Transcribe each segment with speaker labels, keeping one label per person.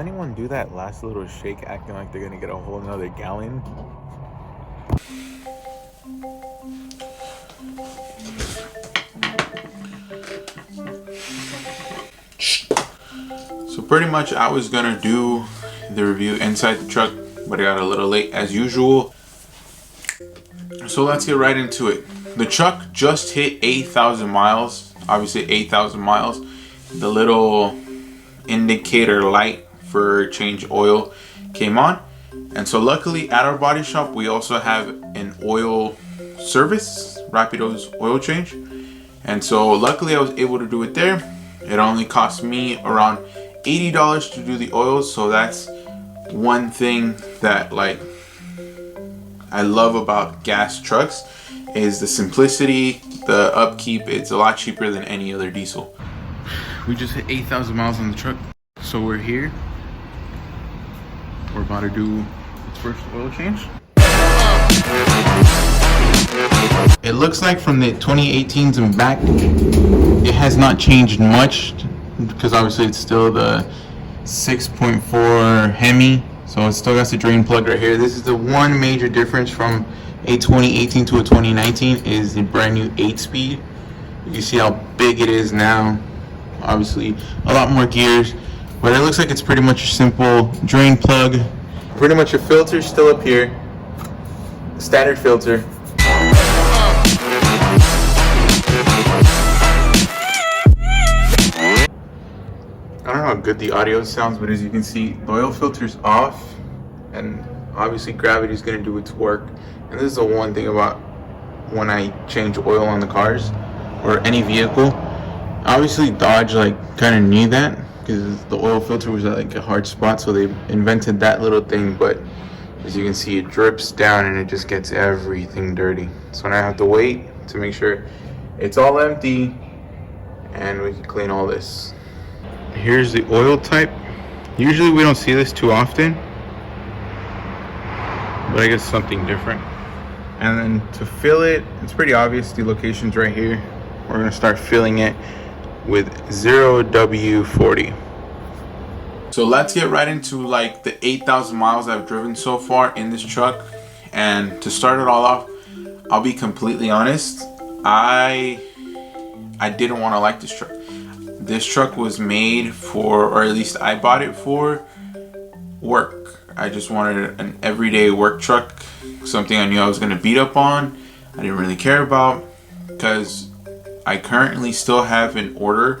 Speaker 1: anyone do that last little shake acting like they're gonna get a whole nother gallon? So pretty much I was gonna do the review inside the truck, but I got a little late as usual. So let's get right into it. The truck just hit 8,000 miles. Obviously 8,000 miles. The little indicator light for change oil came on. And so luckily at our body shop, we also have an oil service, Rapido's oil change. And so luckily I was able to do it there. It only cost me around $80 to do the oils. So that's one thing that I love about gas trucks is the simplicity, the upkeep. It's a lot cheaper than any other diesel. We just hit 8,000 miles on the truck. So we're here. We're about to do its first oil change. It looks like from the 2018s and back, it has not changed much because obviously it's still the 6.4 Hemi. So it still got the drain plug right here. This is the one major difference from a 2018 to a 2019 is the brand new 8-speed. You can see how big it is now. Obviously a lot more gears, but it looks like it's pretty much a simple drain plug. Pretty much a filter still up here. Standard filter. I don't know how good the audio sounds, but as you can see, the oil filter's off, and obviously gravity is going to do its work. And this is the one thing about when I change oil on the cars or any vehicle. Obviously Dodge kind of knew that because the oil filter was at a hard spot, so they invented that little thing. But as you can see, it drips down and it just gets everything dirty. So now I have to wait to make sure it's all empty and we can clean all this. Here's the oil type. Usually we don't see this too often, but I guess something different. And then to fill it, it's pretty obvious, the location's right here. We're gonna start filling it with 0W40. So let's get right into the 8,000 miles I've driven so far in this truck. And to start it all off, I'll be completely honest, I didn't want to like this truck. This truck was made for, or at least I bought it for, work. I just wanted an everyday work truck, something I knew I was going to beat up on. I didn't really care about, because I currently still have an order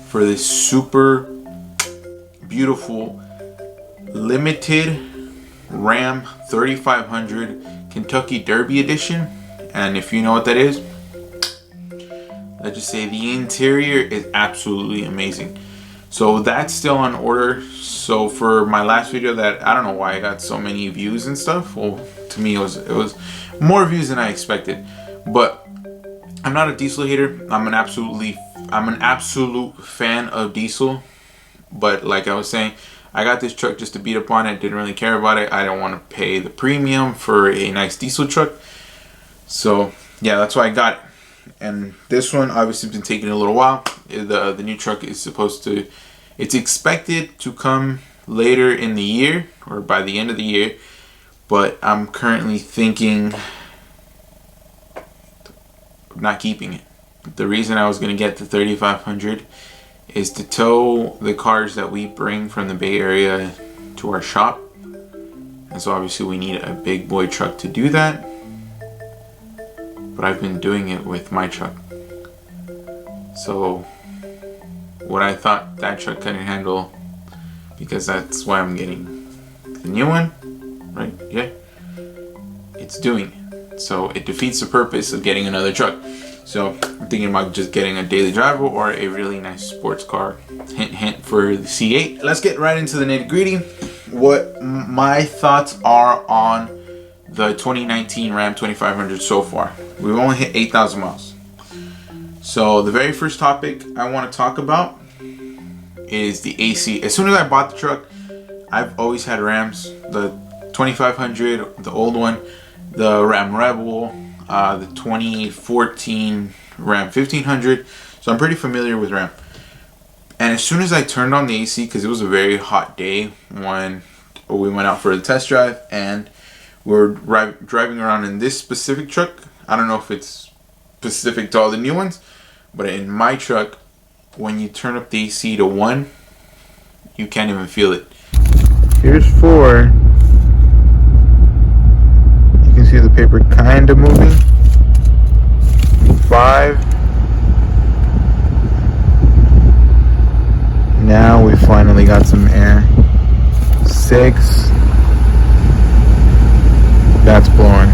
Speaker 1: for this super beautiful limited Ram 3500 Kentucky Derby edition. And if you know what that is, let's just say the interior is absolutely amazing. So that's still on order. So for my last video that, I don't know why I got so many views and stuff. Well, to me it was more views than I expected. But I'm not a diesel hater. I'm an absolute fan of diesel. But like I was saying, I got this truck just to beat up on it. Didn't really care about it. I don't want to pay the premium for a nice diesel truck. So yeah, that's why I got it. And this one obviously has been taking a little while. The new truck is it's expected to come later in the year or by the end of the year. But I'm currently thinking of not keeping it. The reason I was going to get the 3500 is to tow the cars that we bring from the Bay Area to our shop. And so obviously we need a big boy truck to do that. But I've been doing it with my truck. So what I thought that truck couldn't handle, because that's why I'm getting the new one, right? Yeah. It's doing it. So it defeats the purpose of getting another truck. So I'm thinking about just getting a daily driver or a really nice sports car. Hint, hint for the C8. Let's get right into the nitty gritty. What my thoughts are on the 2019 Ram 2500 so far. We've only hit 8,000 miles. So the very first topic I want to talk about is the AC. As soon as I bought the truck, I've always had Rams. The 2500, the old one, the Ram Rebel, the 2014 Ram 1500. So I'm pretty familiar with Ram. And as soon as I turned on the AC, because it was a very hot day when we went out for the test drive, and we were driving around in this specific truck. I don't know if it's specific to all the new ones, but in my truck, when you turn up the AC to 1, you can't even feel it. Here's 4. You can see the paper kind of moving. 5. Now we finally got some air. 6. That's blowing.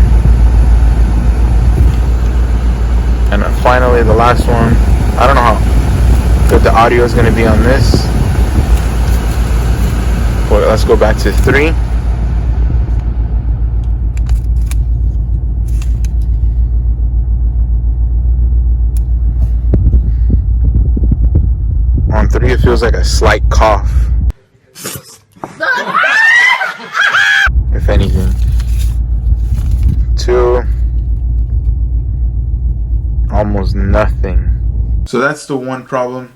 Speaker 1: And then finally the last one. I don't know how good the audio is going to be on this. But let's go back to 3. On 3 it feels like a slight cough. If anything. 2. Almost nothing. So that's the one problem.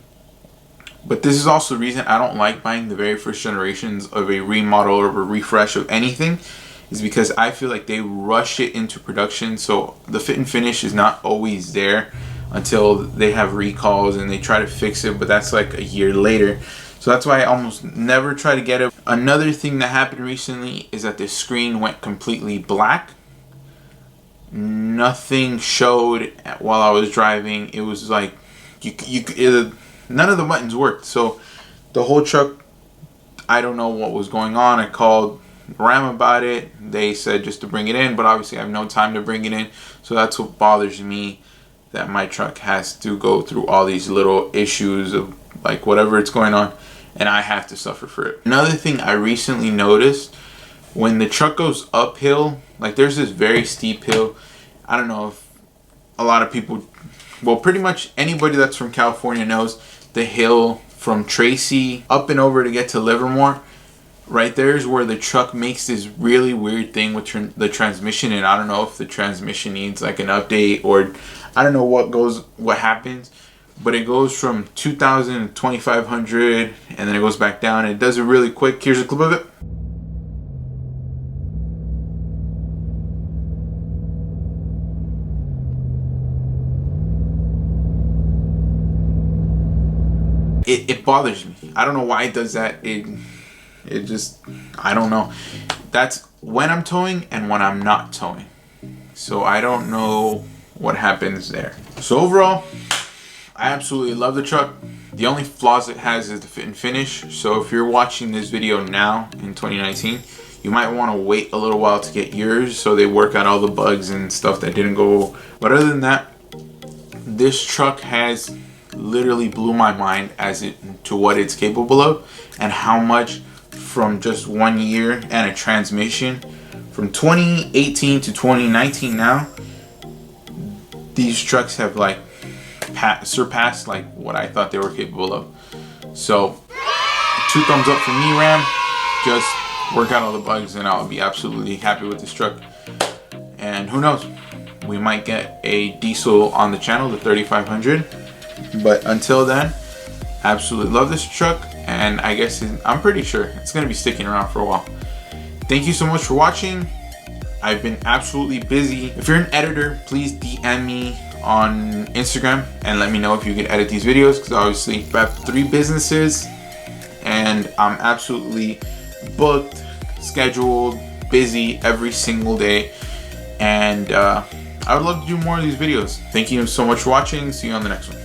Speaker 1: But this is also the reason I don't like buying the very first generations of a remodel or a refresh of anything, is because I feel like they rush it into production, so the fit and finish is not always there until they have recalls and they try to fix it, but that's like a year later. So that's why I almost never try to get it. Another thing that happened recently is that the screen went completely black. Nothing showed while I was driving. It was like none of the buttons worked. So the whole truck, I don't know what was going on. I called Ram about it. They said just to bring it in, but obviously I have no time to bring it in. So that's what bothers me, that my truck has to go through all these little issues of like whatever it's going on, and I have to suffer for it. Another thing I recently noticed, when the truck goes uphill, like there's this very steep hill. I don't know if a lot of people, well, pretty much anybody that's from California knows the hill from Tracy up and over to get to Livermore. Right there is where the truck makes this really weird thing with the transmission, and I don't know if the transmission needs like an update, or I don't know what happens, but it goes from 2,000 to 2,500 and then it goes back down, and it does it really quick. Here's a clip of it. It bothers me. I don't know why it does that. It just, I don't know. That's when I'm towing and when I'm not towing. So I don't know what happens there. So overall, I absolutely love the truck. The only flaws it has is the fit and finish. So if you're watching this video now in 2019, you might want to wait a little while to get yours so they work out all the bugs and stuff that didn't go. But other than that, this truck has literally blew my mind to what it's capable of, and how much from just 1 year and a transmission from 2018 to 2019 now, these trucks have like surpassed like what I thought they were capable of. So 2 thumbs up for me, Ram. Just work out all the bugs and I'll be absolutely happy with this truck. And who knows, we might get a diesel on the channel, the 3500. But until then, absolutely love this truck, and I guess I'm pretty sure it's going to be sticking around for a while. Thank you so much for watching. I've been absolutely busy. If you're an editor, please DM me on Instagram and let me know if you can edit these videos, because obviously I have 3 businesses and I'm absolutely booked, scheduled, busy every single day, and I would love to do more of these videos. Thank you so much for watching. See you on the next one.